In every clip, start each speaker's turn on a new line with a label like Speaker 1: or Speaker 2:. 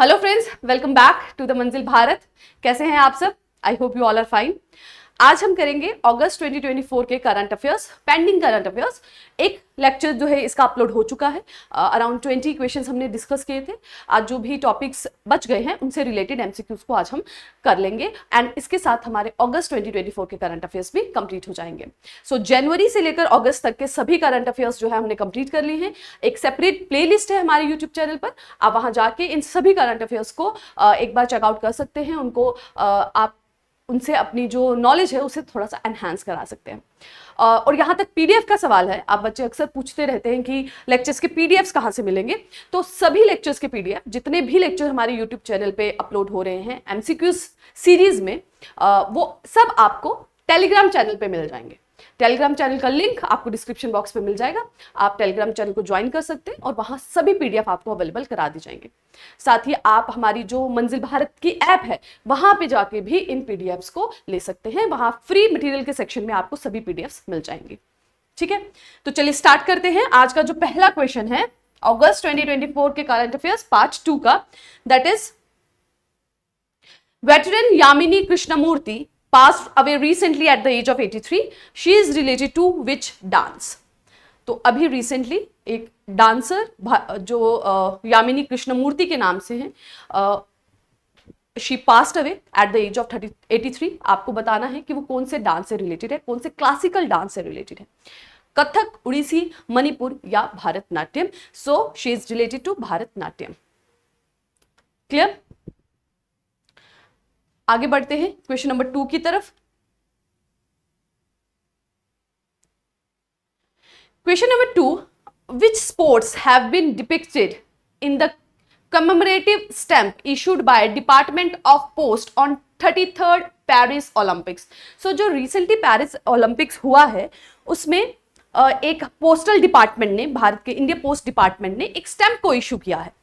Speaker 1: Hello friends, welcome back to the Manzil Bharat. कैसे हैं आप सब? I hope you all are fine. आज हम करेंगे अगस्त 2024 के current affairs, pending current affairs. एक लेक्चर जो है इसका अपलोड हो चुका है। अराउंड 20 क्वेश्चंस हमने डिस्कस किए थे। आज जो भी टॉपिक्स बच गए हैं उनसे रिलेटेड एमसीक्यूज को आज हम कर लेंगे एंड इसके साथ हमारे अगस्त 2024 के करंट अफेयर्स भी कंप्लीट हो जाएंगे। सो जनवरी से लेकर अगस्त तक के सभी करंट अफेयर्स जो है हमने कंप्लीट कर लिए हैं। एक सेपरेट प्लेलिस्ट है हमारे यूट्यूब चैनल पर, आप वहां जाके इन सभी करंट अफेयर्स को एक बार चेकआउट कर सकते हैं। उनको आप उनसे अपनी जो नॉलेज है उसे थोड़ा सा एनहांस करा सकते हैं। और यहाँ तक पीडीएफ का सवाल है, आप बच्चे अक्सर पूछते रहते हैं कि लेक्चर्स के पीडीएफ्स कहाँ से मिलेंगे। तो सभी लेक्चर्स के पीडीएफ, जितने भी लेक्चर हमारे यूट्यूब चैनल पे अपलोड हो रहे हैं एमसीक्यूज सीरीज में, वो सब आपको टेलीग्राम चैनल पे मिल जाएंगे। टेलीग्राम चैनल का लिंक आपको डिस्क्रिप्शन बॉक्स में मिल जाएगा। आप टेलीग्राम चैनल को ज्वाइन कर सकते हैं और वहां सभी पीडीएफ आपको अवेलेबल करा दी जाएंगे। साथ ही आप हमारी जो मंजिल भारत की ऐप है वहां पे जाके भी इन पीडीएफ्स को ले सकते हैं। वहां फ्री मटेरियल के सेक्शन में आपको सभी पीडीएफ्स मिल जाएंगे। ठीक है, तो चलिए स्टार्ट करते हैं। आज का जो पहला क्वेश्चन है अगस्त 2024 के करंट अफेयर्स पार्ट 2 का, that is veteran Yamini Krishnamurthy passed away recently at the age of 83. She is related to which dance? तो अभी रिसेंटली एक डांसर जो यामिनी कृष्णमूर्ति के नाम से है, she passed away at the age of 83। आपको बताना है कि वो कौन से डांस से रिलेटेड है, कौन से क्लासिकल डांस से रिलेटेड है, कथक, उड़ीसी, मणिपुर या Bharatanatyam. So she is related to Bharatanatyam. Clear? आगे बढ़ते हैं क्वेश्चन नंबर 2 की तरफ। Question number 2, which sports have been depicted in the commemorative stamp issued by Department of Post on 33rd Paris Olympics? So जो recently Paris Olympics हुआ है उसमें एक पोस्टल डिपार्टमेंट ने, भारत के इंडिया पोस्ट डिपार्टमेंट ने एक स्टैम्प को इशू किया है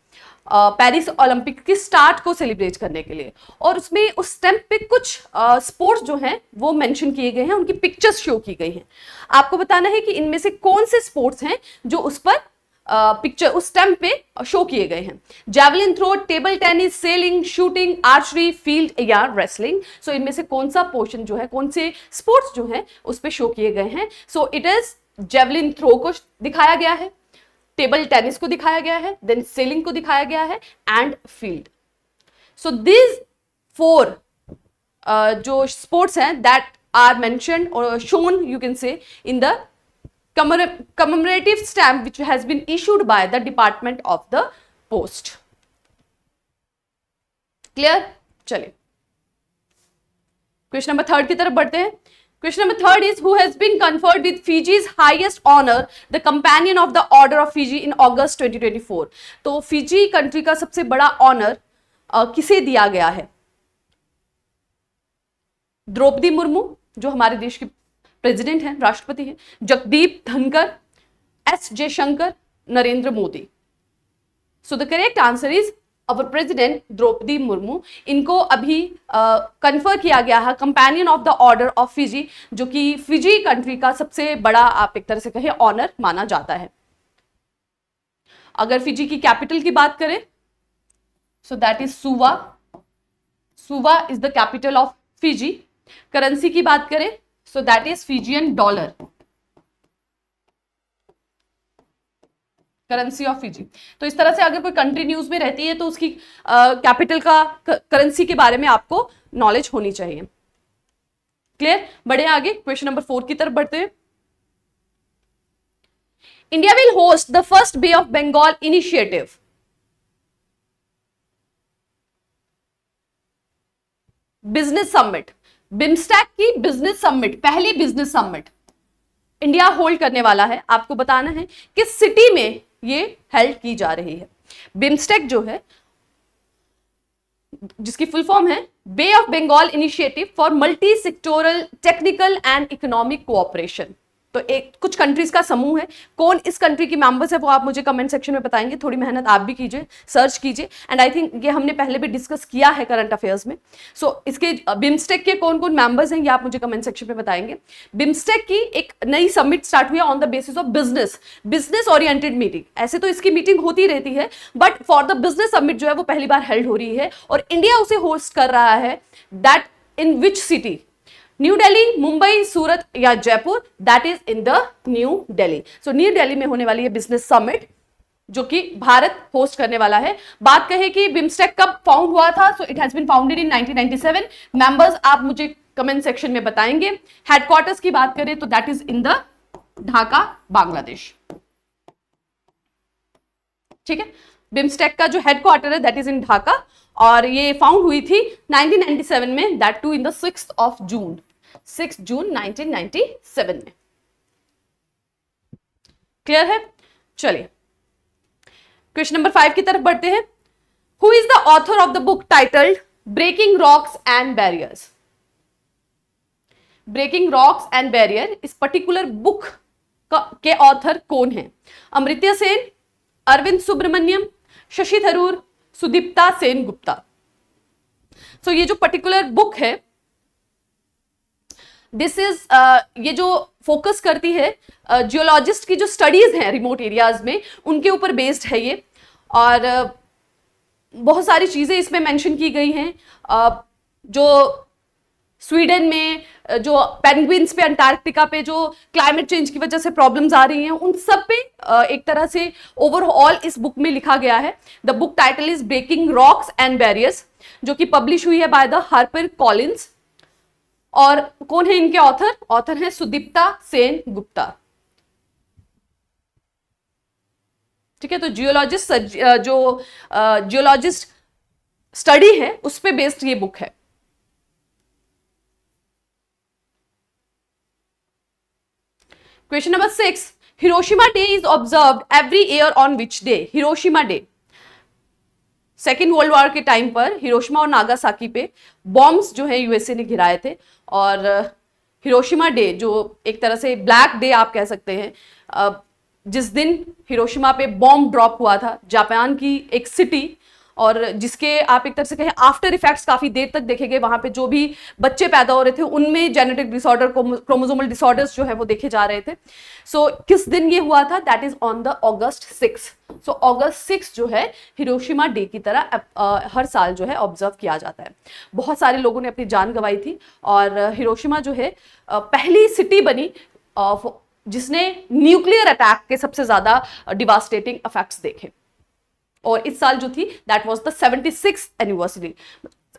Speaker 1: पेरिस ओलंपिक की स्टार्ट को सेलिब्रेट करने के लिए। और उसमें उस स्टैम्प पे कुछ स्पोर्ट्स जो हैं वो मेंशन किए गए हैं, उनकी पिक्चर्स शो की गई हैं। आपको बताना है कि इनमें से कौन से स्पोर्ट्स हैं जो उस पर पिक्चर उस स्टैम्प पे शो किए गए हैं। Javelin throw, table tennis, sailing, shooting, archery, field या रेसलिंग। सो इनमें से कौन सा पोर्शन जो है, कौन से स्पोर्ट्स जो है उस पर शो किए गए हैं? So it is javelin throw को दिखाया गया है, टेबल टेनिस को दिखाया गया है, देन सेलिंग को दिखाया गया है एंड फील्ड। सो दिस 4 जो स्पोर्ट्स हैं दैट आर मेंशन्ड और shown you can say in the commemorative stamp which has been issued by the Department of the Post. Clear? चलिए क्वेश्चन नंबर 3 की तरफ बढ़ते हैं। Question number 3 is who has been conferred with Fiji's highest honor, the Companion of the Order of Fiji in August 2024. तो Fiji country का सबसे बड़ा honour किसे दिया गया है? द्रौपदी मुर्मू जो हमारे देश के प्रेसिडेंट हैं, राष्ट्रपति हैं, Jagdeep Dhankhar, S Jaishankar, Narendra Modi. So the correct answer is our president Droupadi Murmu. इनको अभी कन्फर किया गया है companion of the order of Fiji, जो कि फिजी कंट्री का सबसे बड़ा, आप एक तरह से कहें, ऑनर माना जाता है। अगर फिजी की कैपिटल की बात करें so that is Suva. Suva is the capital of Fiji. Currency की बात करें so that is Fijian dollar, currency of Fiji. तो इस तरह से अगर कोई कंट्री न्यूज में रहती है तो उसकी कैपिटल का, करेंसी के बारे में आपको नॉलेज होनी चाहिए। क्लियर? बढ़े आगे क्वेश्चन नंबर 4 की तरफ बढ़ते हैं। India will host the first bay of Bengal initiative. Business summit, BIMSTEC की बिजनेस समिट, पहली बिजनेस समिट इंडिया होल्ड करने वाला है। आपको बताना है किस सिटी में ये हेल्ड की जा रही है। बिम्स्टेक जो है, जिसकी फुल फॉर्म है Bay of Bengal initiative for multi sectoral technical and economic cooperation. तो एक कुछ कंट्रीज का समूह है। कौन इस कंट्री की मेंबर्स है वो आप मुझे कमेंट सेक्शन में बताएंगे, थोड़ी मेहनत आप भी कीजिए, सर्च कीजिए। एंड आई थिंक ये हमने पहले भी डिस्कस किया है करंट अफेयर्स में। सो इसके बिम्स्टेक के कौन कौन मेंबर्स हैं ये आप मुझे कमेंट सेक्शन में बताएंगे। बिम्स्टेक की एक नई समिट स्टार्ट हुई है on the basis of business oriented meeting. ऐसे तो इसकी मीटिंग होती रहती है, but for the business summit जो है वो पहली बार हेल्ड हो रही है और इंडिया उसे होस्ट कर रहा है। That in which city? New Delhi, Mumbai, Surat या Jaipur? That is in the New Delhi. So New Delhi में होने वाली है बिजनेस समिट जो कि भारत होस्ट करने वाला है। बात कहें कि बिम्स्टेक कब फाउंड हुआ था, so it has been founded in 1997। Members आप मुझे कमेंट सेक्शन में बताएंगे। हेडक्वार्टर्स की बात करें तो that is in the Dhaka, Bangladesh. ठीक है, बिम्स्टेक का जो हेडक्वार्टर है दैट इज इन ढाका और ये फाउंड हुई थी 1997 में, दैट टू इन द 6 जून 1997 में। क्लियर है? चलिए क्वेश्चन नंबर 5 की तरफ बढ़ते हैं। Who is the author of the book titled breaking rocks and barriers? Breaking rocks and barrier, इस पर्टिकुलर बुक के ऑथर कौन है? अमृत्य सेन, अरविंद सुब्रमण्यम, शशि थरूर, सुदीप्ता सेन गुप्ता। सो ये जो पर्टिकुलर बुक है दिस इज ये जो फोकस करती है जियोलॉजिस्ट की जो स्टडीज हैं रिमोट एरियाज में उनके ऊपर बेस्ड है ये। और बहुत सारी चीजें इसमें मेंशन की गई हैं। जो स्वीडन में जो पेंगुइन्स पे, अंटार्कटिका पे जो क्लाइमेट चेंज की वजह से प्रॉब्लम्स आ रही हैं उन सब पे एक तरह से ओवरऑल इस बुक में लिखा गया है। The book title is breaking rocks and barriers, जो कि पब्लिश हुई है बाय द हार्पर कॉलिंस। और कौन है इनके ऑथर? ऑथर है सुदीप्ता सेन गुप्ता। ठीक है, तो जियोलॉजिस्ट स्टडी है उस पे बेस्ड ये बुक है। Question number 6, Hiroshima day is observed every year on which day? Hiroshima day second world war के टाइम पर हिरोशिमा और नागासाकी पे बॉम्ब्स जो है यूएसए ने गिराए थे और हिरोशिमा डे जो एक तरह से ब्लैक डे आप कह सकते हैं, जिस दिन हिरोशिमा पे बॉम्ब ड्रॉप हुआ था जापान की एक सिटी, और जिसके आप एक तरह से कहें आफ्टर इफेक्ट्स काफी देर तक देखे गए। वहां पे जो भी बच्चे पैदा हो रहे थे उनमें जेनेटिक डिसऑर्डर, क्रोमोसोमल डिसऑर्डर्स जो है वो देखे जा रहे थे। सो किस दिन ये हुआ था? That is on the August 6। So August 6 जो है हिरोशिमा डे की तरह हर साल जो है ऑब्जर्व किया जाता है। बहुत सारे लोगों ने अपनी जान गंवाई थी और हिरोशिमा जो है पहली सिटी बनी जिसने न्यूक्लियर अटैक के सबसे ज्यादा डिवास्टेटिंग इफेक्ट्स देखे। और इस साल जो थी that was the 76th anniversary,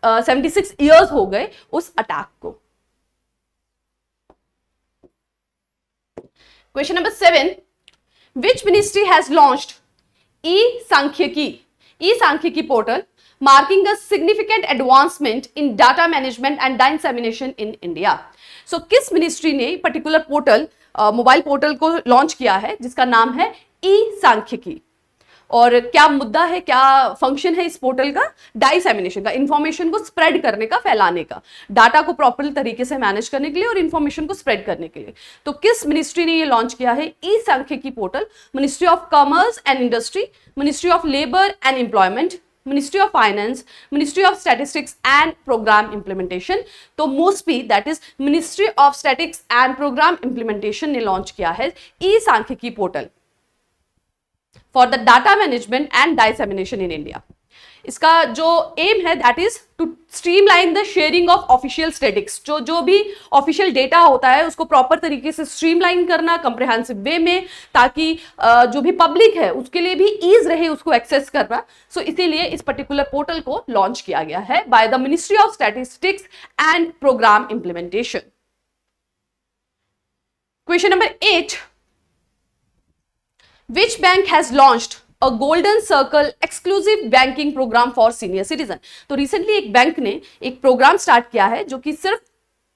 Speaker 1: 76 years हो गए उस अटैक को। Question number 7, which ministry has launched ई-सांख्यिकी portal marking a significant advancement in data management and dissemination in India? So किस मिनिस्ट्री ने पर्टिकुलर पोर्टल, मोबाइल पोर्टल को launch किया है जिसका नाम है ई-सांख्यिकी? और क्या मुद्दा है, क्या फंक्शन है इस पोर्टल का? डिसेमिनेशन का, इंफॉर्मेशन को स्प्रेड करने का, फैलाने का, डाटा को प्रॉपर तरीके से मैनेज करने के लिए और इंफॉर्मेशन को स्प्रेड करने के लिए। तो किस मिनिस्ट्री ने ये लॉन्च किया है ई-सांख्यिकी portal? Ministry of commerce and industry, ministry of labour and employment, ministry of finance, ministry of statistics and programme implementation. तो mostly that is ministry of statistics and programme implementation ने launch किया है ई-सांख्यिकी portal for the data management and dissemination in India. इसका जो aim है that is to streamline the sharing of official statics, जो भी ऑफिशियल डेटा होता है उसको प्रॉपर तरीके से स्ट्रीमलाइन करना कंप्रिहेंसिव वे में, ताकि जो भी पब्लिक है उसके लिए भी ईज रहे उसको एक्सेस करना। सो इसीलिए इस पर्टिकुलर पोर्टल को लॉन्च किया गया है by the ministry of statistics and programme implementation. Question number 8, which bank has launched a golden circle exclusive banking program for senior citizen? तो रिसेंटली एक बैंक ने एक प्रोग्राम स्टार्ट किया है जो कि सिर्फ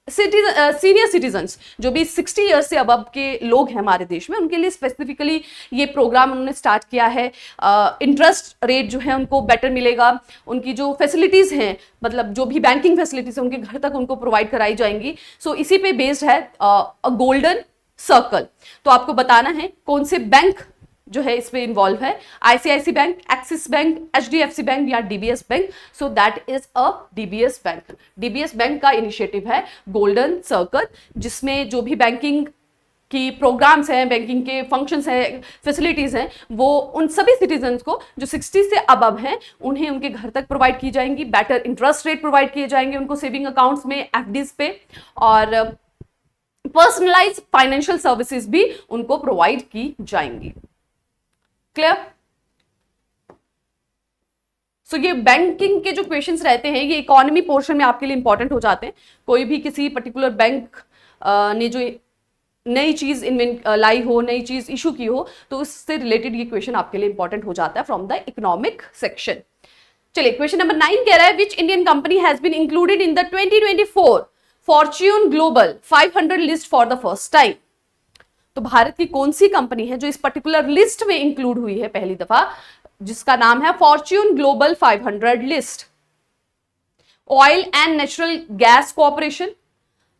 Speaker 1: सीनियर सिटीजन्स जो भी 60 ईयर्स से अबव के लोग हैं हमारे देश में उनके लिए स्पेसिफिकली ये प्रोग्राम उन्होंने स्टार्ट किया है। इंटरेस्ट रेट जो है उनको बेटर मिलेगा, उनकी जो फैसिलिटीज हैं, मतलब जो भी बैंकिंग फैसिलिटीज है उनके घर तक उनको प्रोवाइड कराई जाएंगी। सो इसी पे बेस्ड है अ गोल्डन सर्कल। तो आपको बताना है कौन से बैंक जो है इसमें इन्वॉल्व है, ICICI bank, Axis bank, HDFC bank या DBS bank. So that is a DBS bank. DBS bank का इनिशिएटिव है गोल्डन सर्कल, जिसमें जो भी बैंकिंग की प्रोग्राम्स हैं, बैंकिंग के फंक्शंस हैं, फैसिलिटीज हैं, वो उन सभी सिटीजन्स को जो 60 से अबव हैं उन्हें उनके घर तक प्रोवाइड की जाएंगी। बेटर इंटरेस्ट रेट प्रोवाइड किए जाएंगे उनको सेविंग अकाउंट्स में, एफडीज पे, और पर्सनलाइज फाइनेंशियल सर्विसेज भी उनको प्रोवाइड की जाएंगी। क्लियर? सो ये बैंकिंग के जो क्वेश्चंस रहते हैं ये इकोनॉमी पोर्शन में आपके लिए इंपॉर्टेंट हो जाते हैं। कोई भी किसी पर्टिकुलर बैंक ने जो नई चीज इन्वेंट लाई हो, नई चीज इशू की हो, तो उससे रिलेटेड ये क्वेश्चन आपके लिए इंपॉर्टेंट हो जाता है फ्रॉम द इकोनॉमिक सेक्शन। चलिए, क्वेश्चन नंबर 9 कह रहा है which Indian company has been included in the 2024 Fortune global 500 list for the first time. तो भारत की कौन सी कंपनी है जो इस पर्टिकुलर लिस्ट में इंक्लूड हुई है पहली दफा, जिसका नाम है Fortune global 500 list? Oil and natural gas corporation,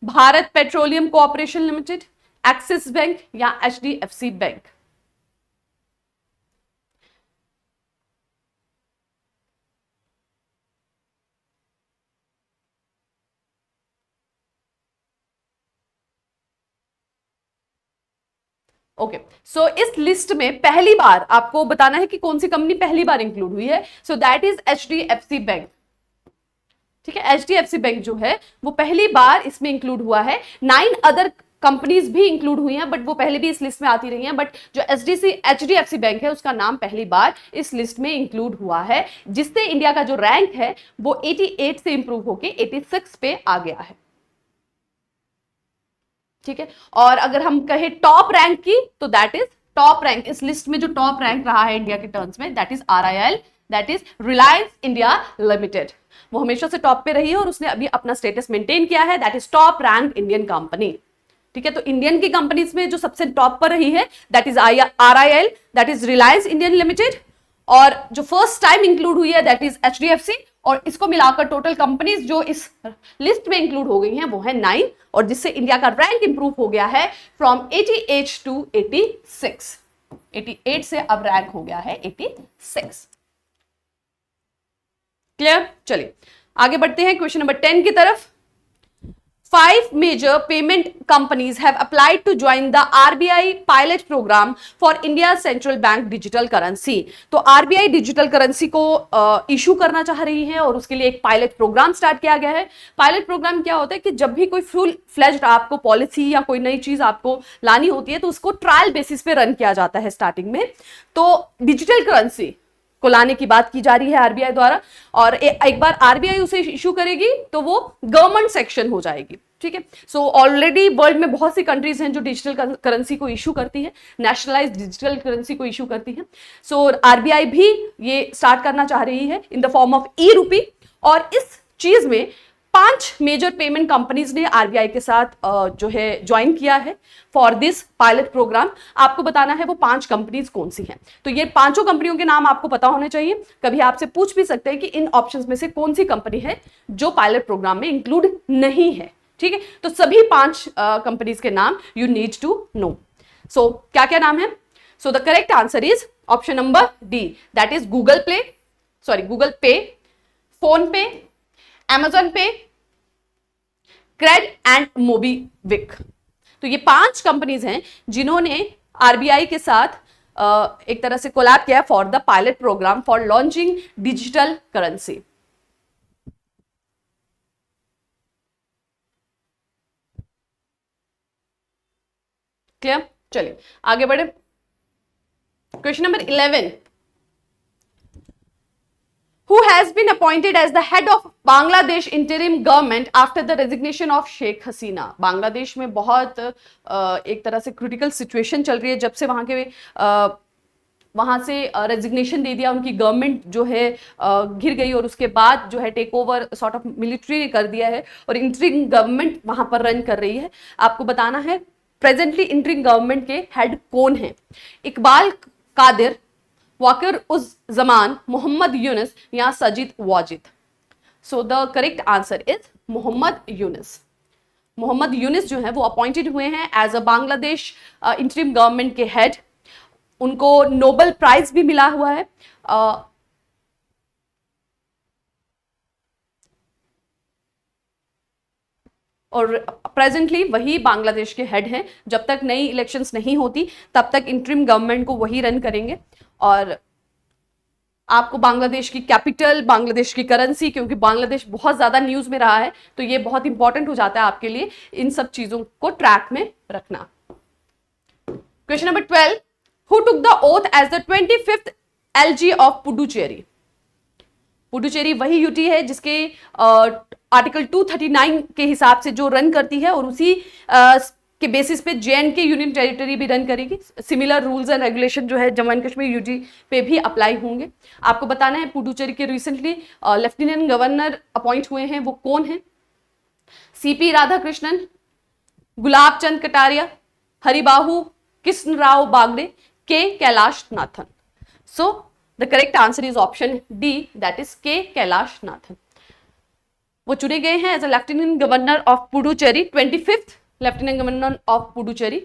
Speaker 1: Bharat petroleum corporation limited, axis bank या एचडीएफसी बैंक? ओके, सो इस लिस्ट में पहली बार आपको बताना है कि कौन सी कंपनी पहली बार इंक्लूड हुई है। सो दैट इज एचडीएफसी बैंक। ठीक है, एचडीएफसी बैंक जो है वो पहली बार इसमें इंक्लूड हुआ है। 9 अदर कंपनीज भी इंक्लूड हुई हैं, बट वो पहले भी इस लिस्ट में आती रही हैं, बट जो एचडीएफसी बैंक है उसका नाम पहली बार इस लिस्ट में इंक्लूड हुआ है, जिससे इंडिया का जो रैंक है वो 88 से इंप्रूव होके 86 पे आ गया है। ठीक है, और अगर हम कहें टॉप रैंक की, तो दैट इज टॉप रैंक इस लिस्ट में जो टॉप रैंक रहा है इंडिया के टर्म्स में, that is RIL, that is Reliance India limited. वो हमेशा से टॉप पे रही है और उसने अभी अपना स्टेटस मेंटेन किया है, that is top rank Indian company. ठीक है, तो इंडियन की कंपनीज में जो सबसे टॉप पर रही है that is RIL, that is Reliance Indian limited, और जो फर्स्ट टाइम इंक्लूड हुई है दैट इज एचडीएफसी, और इसको मिलाकर टोटल कंपनीज जो इस लिस्ट में इंक्लूड हो गई हैं वो है 9, और जिससे इंडिया का रैंक इंप्रूव हो गया है फ्रॉम 88 टू 86। 88 से अब रैंक हो गया है 86। क्लियर? चलिए आगे बढ़ते हैं क्वेश्चन नंबर 10 की तरफ। 5 major payment companies have applied to join the RBI pilot program for India Central Bank Digital Currency। तो RBI डिजिटल करेंसी को इशू करना चाह रही है और उसके लिए एक पायलट प्रोग्राम स्टार्ट किया गया है। पायलट प्रोग्राम क्या होता है कि जब भी कोई फुल फ्लेज्ड आपको पॉलिसी या कोई नई चीज आपको लानी होती है तो उसको ट्रायल बेसिस पे रन किया जाता है स्टार्टिंग में। तो डिजिटल करेंसी को लाने की बात की जा रही है आरबीआई द्वारा, और एक बार आरबीआई उसे इशू करेगी तो वो गवर्नमेंट सेक्शन हो जाएगी। ठीक है, सो ऑलरेडी वर्ल्ड में बहुत सी कंट्रीज हैं जो डिजिटल करेंसी को इशू करती है, नेशनलाइज्ड डिजिटल करेंसी को इशू करती है। सो आरबीआई भी ये स्टार्ट करना चाह रही है इन द फॉर्म ऑफ ई रूपी, और इस चीज में 5 मेजर पेमेंट कंपनीज ने आरबीआई के साथ जो है ज्वाइन किया है फॉर दिस पायलट प्रोग्राम। आपको बताना है वो 5 कंपनीज कौन सी हैं। तो ये पांचों कंपनियों के नाम आपको पता होने चाहिए। कभी आपसे पूछ भी सकते हैं कि इन ऑप्शंस में से कौन सी कंपनी है जो पायलट प्रोग्राम में इंक्लूड नहीं है। ठीक है, तो सभी 5 कंपनीज के नाम यू नीड टू नो। सो क्या क्या नाम है? सो the correct answer is option number D, that is Google पे, फोन पे, Amazon पे, क्रेड एंड मोबीविक। तो ये 5 कंपनीज हैं जिन्होंने आरबीआई के साथ एक तरह से कोलैब किया for the pilot programme for launching digital currency. Clear? चलिए आगे बढ़े। Question number 11, who has been appointed as the head of Bangladesh interim government after the resignation of Sheikh Hasina। Bangladesh में बहुत एक तरह से क्रिटिकल सिचुएशन चल रही है जब से वहां से रेजिग्नेशन दे दिया, उनकी गवर्नमेंट जो है घिर गई, और उसके बाद जो है take over sort of military कर दिया है और इंटरिम गवर्नमेंट वहां पर रन कर रही है। आपको बताना है प्रेजेंटली इंटरिम गवर्नमेंट के हेड कौन है? इकबाल कादिर, वाकिर उज जमान, मोहम्मद यूनुस या Sajid Wajid. So the correct answer is Mohammad Yunus. Mohammad Yunus जो है वो अपॉइंटेड हुए हैं as a Bangladesh interim government के हेड। उनको नोबेल प्राइज भी मिला हुआ है। और प्रेजेंटली वही बांग्लादेश के हेड हैं। जब तक नई इलेक्शंस नहीं होती तब तक इंटरिम गवर्नमेंट को वही रन करेंगे। और आपको बांग्लादेश की कैपिटल, बांग्लादेश की करेंसी, क्योंकि बांग्लादेश बहुत ज्यादा न्यूज में रहा है तो ये बहुत इंपॉर्टेंट हो जाता है आपके लिए इन सब चीजों को ट्रैक में रखना। Question number 12, who took the oath as the 25th LG of Puducherry? Puducherry वही यूटी है जिसके आर्टिकल 239 के हिसाब से जो रन करती है और उसी के बेसिस पे JNK यूनियन टेरिटरी भी रन करेगी। सिमिलर रूल्स एंड रेगुलेशन जो है जम्मू एंड कश्मीर यूटी पे भी अप्लाई होंगे। आपको बताना है पुडुचेरी के रिसेंटली लेफ्टिनेंट गवर्नर अपॉइंट हुए हैं, वो कौन है? CP Radhakrishnan, Gulab Chand Kataria, हरिबाहु Krishnarao Bagade, K Kailash Nathan. So the correct answer is option D, that is K Kailash Nathan. वो चुने गए हैं as a lieutenant governor of Puducherry, 25th lieutenant governor of Puducherry.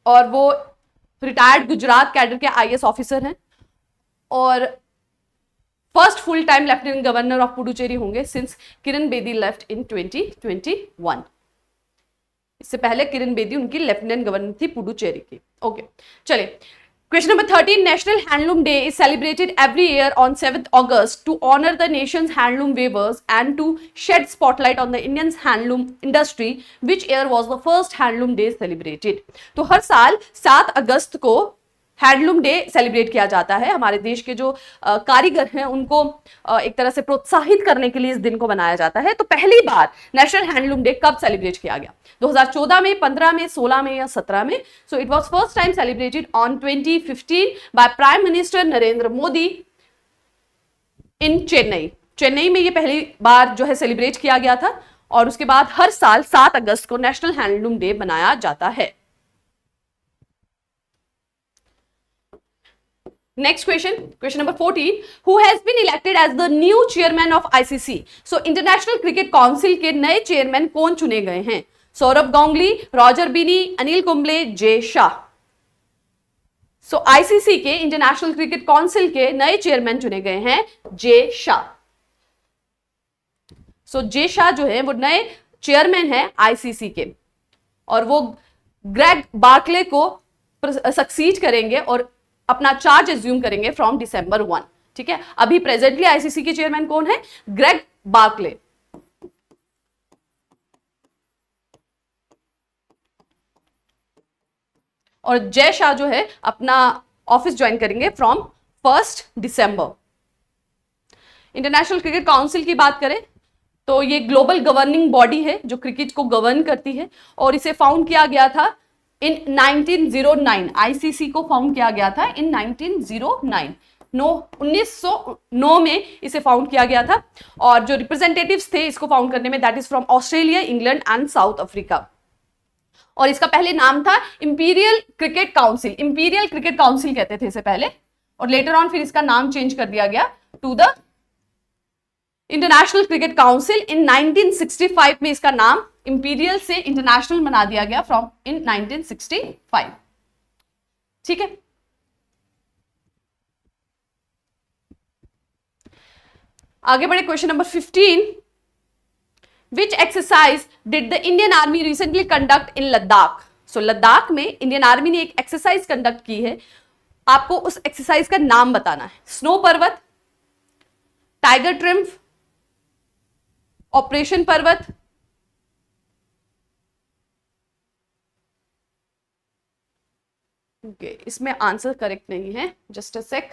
Speaker 1: और वो रिटायर्ड गुजरात कैडर के IAS ऑफिसर हैं और first full time lieutenant governor of Puducherry होंगे since Kiran Bedi left in 2021। इससे पहले किरण बेदी उनकी लेफ्टिनेंट गवर्नर थी पुडुचेरी की। ओके, चलिए question number 13, national handloom day is celebrated every year on 7th August to honour the nation's handloom weavers and to shed spotlight on the Indian handloom industry. Which year was the first handloom day celebrated? तो हर साल 7 अगस्त को handloom day celebrate किया जाता है। हमारे देश के जो कारीगर हैं उनको एक तरह से प्रोत्साहित करने के लिए इस दिन को बनाया जाता है। तो पहली बार नेशनल हैंडलूम डे कब सेलिब्रेट किया गया? 2014 में, 15 में, 16 में या 17 में? So it was first time celebrated on 2015 by prime minister Narendra Modi in Chennai. Chennai में ये पहली बार जो है सेलिब्रेट किया गया था और उसके बाद हर साल 7 अगस्त को नेशनल हैंडलूम डे बनाया जाता है। Next question, question number 14. Who has been elected as the new chairman of ICC? So international cricket council के नए चेयरमैन कौन चुने गए हैं? सौरभ गांगुली, रॉजर बिनी, अनिल कुंबले, जे शाह। सो ICC के इंटरनेशनल क्रिकेट काउंसिल के नए चेयरमैन चुने गए हैं जे शाह। सो जे शाह जो है वो नए चेयरमैन है ICC के और वो ग्रेग बार्कले को सक्सीड करेंगे और अपना चार्ज एज्यूम करेंगे फ्रॉम December 1। ठीक है, अभी प्रेजेंटली ICC के चेयरमैन कौन है? Greg Barclay. और जय शाह जो है अपना ऑफिस ज्वाइन करेंगे from 1 December। International cricket council की बात करें तो ये ग्लोबल गवर्निंग बॉडी है जो क्रिकेट को गवर्न करती है और इसे फाउंड किया गया था इन 1909। ICC को फाउंड किया गया था इन 1909। 1909 में इसे फाउंड किया गया था और जो रिप्रेजेंटेटिव्स थे इसको फाउंड करने में, that is from Australia, England and south Africa. और इसका पहले नाम था imperial cricket council. Imperial cricket council कहते थे इसे पहले और लेटर ऑन फिर इसका नाम चेंज कर दिया गया to the international cricket council. In 1965 में इसका नाम इंपीरियल से इंटरनेशनल बना दिया गया फ्रॉम इन 1965। ठीक है, आगे बढ़े question number 15। Which exercise did the Indian army recently conduct in Ladakh? So Ladakh में इंडियन आर्मी ने एक एक्सरसाइज कंडक्ट की है, आपको उस एक्सरसाइज का नाम बताना है। Snow Parvat, tiger triumph, operation Parvat, okay इसमें आंसर करेक्ट नहीं है, just a sec.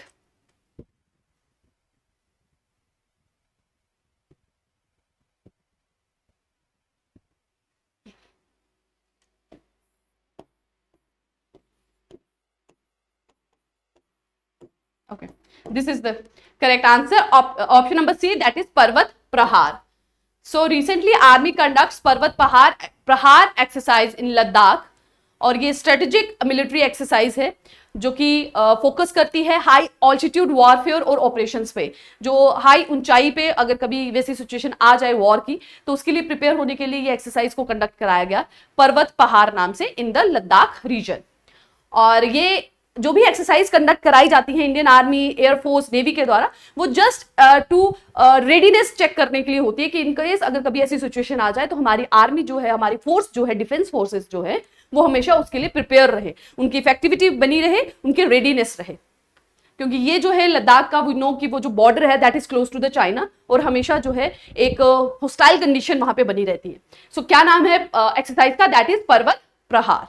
Speaker 1: Okay, this is the correct answer, option number C, that is Parvat Prahar. So recently army conducts Parvat Prahar exercise in Ladakh और ये strategic military exercise है जो कि focus करती है हाई ऑल्टीट्यूड वॉरफेयर और ऑपरेशंस पे। जो हाई ऊंचाई पे अगर कभी वैसी सिचुएशन आ जाए वॉर की, तो उसके लिए प्रिपेयर होने के लिए ये एक्सरसाइज को कंडक्ट कराया गया पर्वत पहाड़ नाम से इन द लद्दाख रीजन। और ये जो भी एक्सरसाइज कंडक्ट कराई जाती है इंडियन आर्मी, एयरफोर्स, नेवी के द्वारा, वो जस्ट टू रेडीनेस चेक करने के लिए होती है कि इनकेस अगर कभी ऐसी सिचुएशन आ जाए तो हमारी आर्मी जो है, हमारी फोर्स जो है, डिफेंस फोर्सेस जो है, वो हमेशा उसके लिए प्रिपेयर रहे, उनकी इफेक्टिविटी बनी रहे, उनकी रेडीनेस रहे। क्योंकि ये जो है लद्दाख का नो की वो जो बॉर्डर है that is close to the China, और हमेशा जो है एक हॉस्टाइल कंडीशन वहां पे बनी रहती है। सो क्या नाम है एक्सरसाइज का? दैट इज पर्वत प्रहार।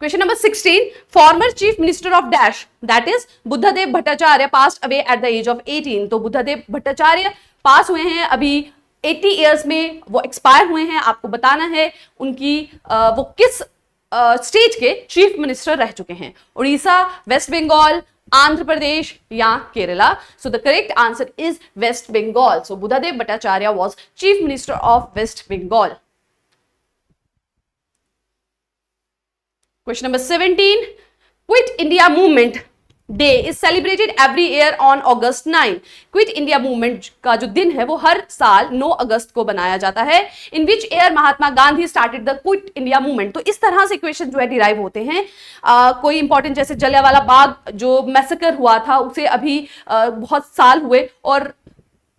Speaker 1: Question number 16, former chief minister of dash, that is Buddhadev Bhattacharya passed away at the age of 18। तो बुद्धदेव भट्टाचार्य पास हुए हैं अभी 80 ईयर्स में, वो एक्सपायर हुए हैं। आपको बताना है उनकी वो किस स्टेट के चीफ मिनिस्टर रह चुके हैं, उड़ीसा, वेस्ट बंगाल, आंध्र प्रदेश या Kerala. So the correct answer is West Bengal. So Buddhadeb Bhattacharya was chief minister of West Bengal. Question number 17, Quit India Movement Day is celebrated every year on August 9। Quit India Movement का जो दिन है वो हर साल 9 अगस्त को बनाया जाता है। In which year Mahatma Gandhi started the Quit India Movement। तो इस तरह से क्वेश्चन जो है डिराइव होते हैं। कोई इंपॉर्टेंट, जैसे जलियांवाला बाग जो मैसेकर हुआ था उसे अभी बहुत साल हुए, और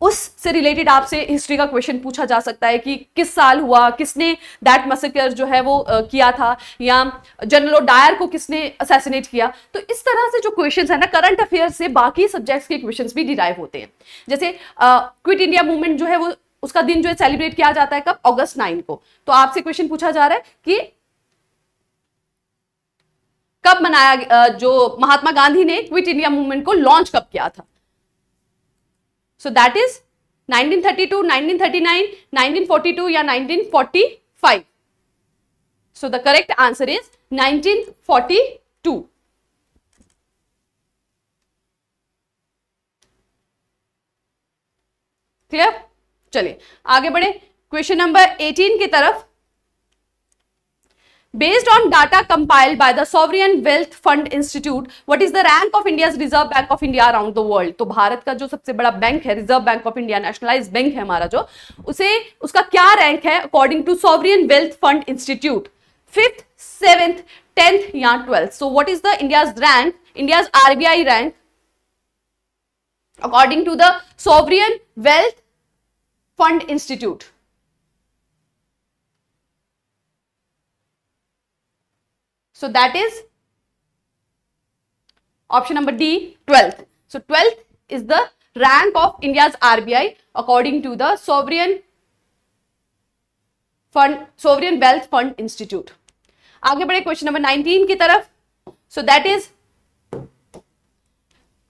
Speaker 1: उससे रिलेटेड आपसे हिस्ट्री का क्वेश्चन पूछा जा सकता है कि किस साल हुआ, किसने दैट मैसेकर जो है वो किया था, या जनरल डायर को किसने असैसिनेट किया। तो इस तरह से जो क्वेश्चंस है ना करंट अफेयर से बाकी सब्जेक्ट्स के क्वेश्चंस भी डिराइव होते हैं। जैसे क्विट इंडिया मूवमेंट जो है वो उसका दिन जो है सेलिब्रेट किया जाता है कब? अगस्त 9 को। तो आपसे क्वेश्चन पूछा जा रहा है कि कब मनाया, जो महात्मा गांधी ने क्विट इंडिया मूवमेंट को लॉन्च कब किया था? So that is 1932, 1939, 1942 या 1945। So the correct answer is 1942। Clear? चलिए आगे बढ़े क्वेश्चन नंबर 18 की तरफ। Based on data compiled by the Sovereign Wealth Fund Institute, what is the rank of India's Reserve Bank of India around the world? तो भारत का जो सबसे बड़ा बैंक है, reserve bank of India, nationalised bank है हमारा जो, उसका क्या रैंक है according to Sovereign Wealth Fund Institute? 5th, 7th, 10th या 12th? So what is the India's rank, India's RBI rank according to the Sovereign Wealth Fund Institute? So that is option number D, 12th। So 12th is the rank of India's RBI according to the Sovereign Wealth Fund Institute। आगे बढ़े question number 19 की तरफ। So that is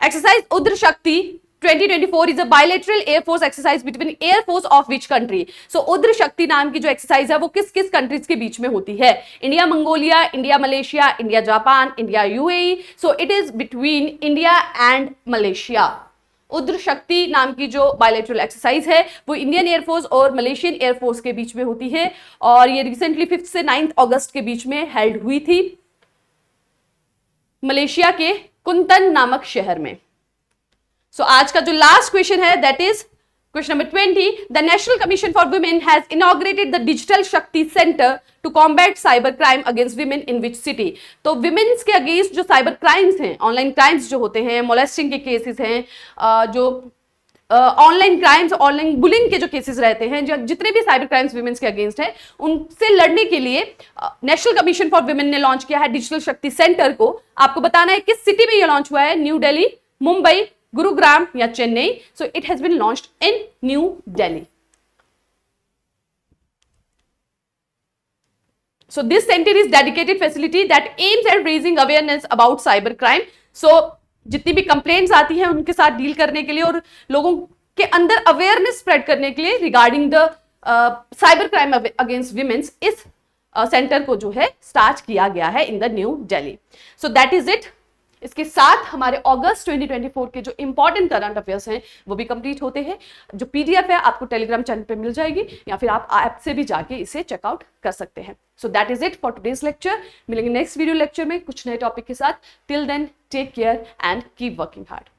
Speaker 1: exercise Udra शक्ति 2024 is a bilateral air force exercise between air force of which country? So Udra Shakti नाम की जो exercise है वो किस किस कंट्रीज के बीच में होती है? India Mongolia, India Malaysia, India Japan, India UAE. So it is between India and Malaysia. Udara Shakti नाम की जो बायलैटरल एक्सरसाइज है वो इंडियन एयरफोर्स और मलेशियन एयरफोर्स के बीच में होती है, और ये रिसेंटली 5 से 9 अगस्त के बीच में हेल्ड हुई थी मलेशिया के कुंतन नामक शहर में। सो आज का जो लास्ट क्वेश्चन है that is question number 20। The national commission for women has inaugurated the digital Shakti centre to combat cyber crime against women in which city? तो विमेन्स के अगेंस्ट जो साइबर क्राइम्स हैं, ऑनलाइन क्राइम्स जो होते हैं, molesting के cases हैं, जो ऑनलाइन क्राइम्स, ऑनलाइन बुलिंग के जो केसेस रहते हैं, जो जितने भी साइबर क्राइम्स विमेन्स के अगेंस्ट हैं, उनसे लड़ने के लिए नेशनल कमीशन फॉर वुमेन ने लॉन्च किया है डिजिटल शक्ति सेंटर को। आपको बताना है किस सिटी में ये लॉन्च हुआ है, न्यू दिल्ली, मुंबई, गुरुग्राम या Chennai. So it has been launched in New Delhi. So this center is dedicated facility that aims at raising awareness about cyber crime। So जितनी भी कंप्लेंट्स आती हैं उनके साथ डील करने के लिए और लोगों के अंदर अवेयरनेस स्प्रेड करने के लिए regarding the cyber crime against women's, इस सेंटर को जो है स्टार्ट किया गया है इन the New Delhi. So that is it. इसके साथ हमारे अगस्त 2024 के जो इंपॉर्टेंट करंट अफेयर्स हैं वो भी कंप्लीट होते हैं। जो पीडीएफ है आपको टेलीग्राम चैनल पे मिल जाएगी या फिर आप ऐप से भी जाके इसे चेकआउट कर सकते हैं। So that is it for today's lecture. मिलेंगे नेक्स्ट वीडियो लेक्चर में कुछ नए टॉपिक के साथ। Till then take care and keep working hard.